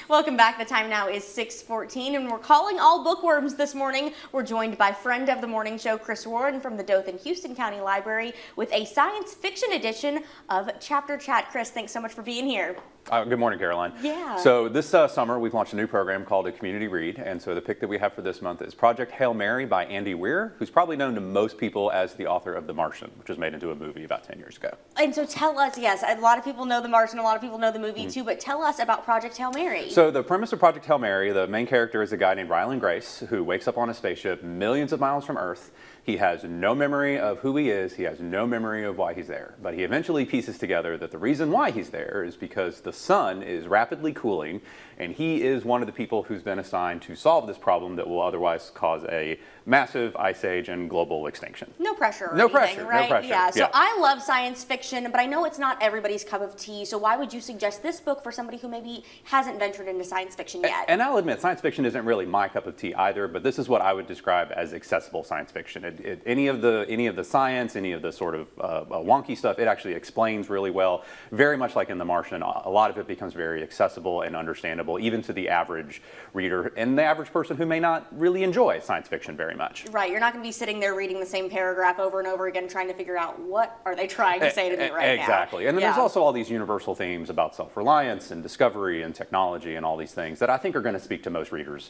Welcome back. The time now is 6:14, and we're calling all bookworms this morning. We're joined by friend of the morning show, Chris Warren from the Dothan-Houston County Library with a science fiction edition of Chapter Chat. Chris, thanks so much for being here. Good morning, Caroline. Yeah. So this summer we've launched a new program called a Community Read, and so the pick that we have for this month is Project Hail Mary by Andy Weir, who's probably known to most people as the author of The Martian, which was made into a movie about 10 years ago. And so tell us, yes, a lot of people know The Martian, a lot of people know the movie too, but tell us about Project Hail Mary. So the premise of Project Hail Mary, the main character is a guy named Ryland Grace who wakes up on a spaceship millions of miles from Earth. He has no memory of who he is. He has no memory of why he's there. But he eventually pieces together that the reason why he's there is because the sun is rapidly cooling, and he is one of the people who's been assigned to solve this problem that will otherwise cause a massive ice age and global extinction. No pressure or no anything, pressure, right? No pressure. Yeah, so I love science fiction, but I know it's not everybody's cup of tea, so why would you suggest this book for somebody who maybe hasn't ventured into science fiction yet? And I'll admit, science fiction isn't really my cup of tea either, but this is what I would describe as accessible science fiction. Any of the science, any of the sort of wonky stuff, it actually explains really well. Very much like in The Martian, a lot of it becomes very accessible and understandable, even to the average reader and the average person who may not really enjoy science fiction very much. Right, you're not going to be sitting there reading the same paragraph over and over again trying to figure out what are they trying to say to me right now. Exactly, and then there's also all these universal themes about self-reliance and discovery and technology and all these things that I think are going to speak to most readers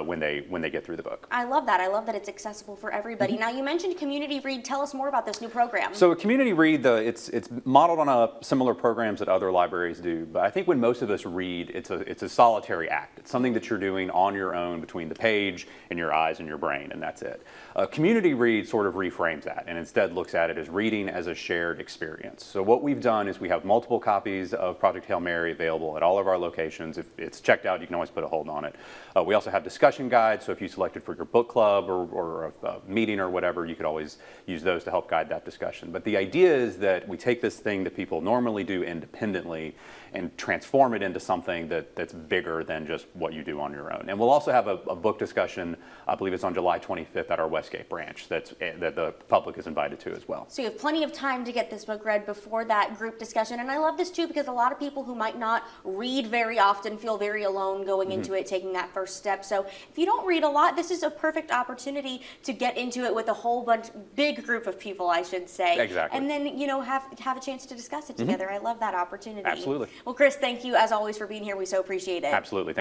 when they get through the book. I love that. I love that it's accessible for everybody. Now, you mentioned Community Read. Tell us more about this new program. So a Community Read, it's modeled on similar programs that other libraries do, but I think when most of us read, it's a solitary act. It's something that you're doing on your own between the page and your eyes and your brain, and that's it. Community Read sort of reframes that and instead looks at it as reading as a shared experience. So what we've done is we have multiple copies of Project Hail Mary available at all of our locations. If it's checked out, you can always put a hold on it. We also have discussion guides, so if you selected for your book club or a meeting or whatever, you could always use those to help guide that discussion. But the idea is that we take this thing that people normally do independently and transform it into something that's bigger than just what you do on your own. And we'll also have a book discussion, I believe it's on July 25th at our Westgate branch that the public is invited to as well. So you have plenty of time to get this book read before that group discussion. And I love this too because a lot of people who might not read very often feel very alone going into it, taking that first step. So if you don't read a lot, this is a perfect opportunity to get into it with a whole big group of people, I should say. Exactly. And then, have a chance to discuss it together. I love that opportunity. Absolutely. Well, Chris, thank you as always for being here. We so appreciate it. Absolutely.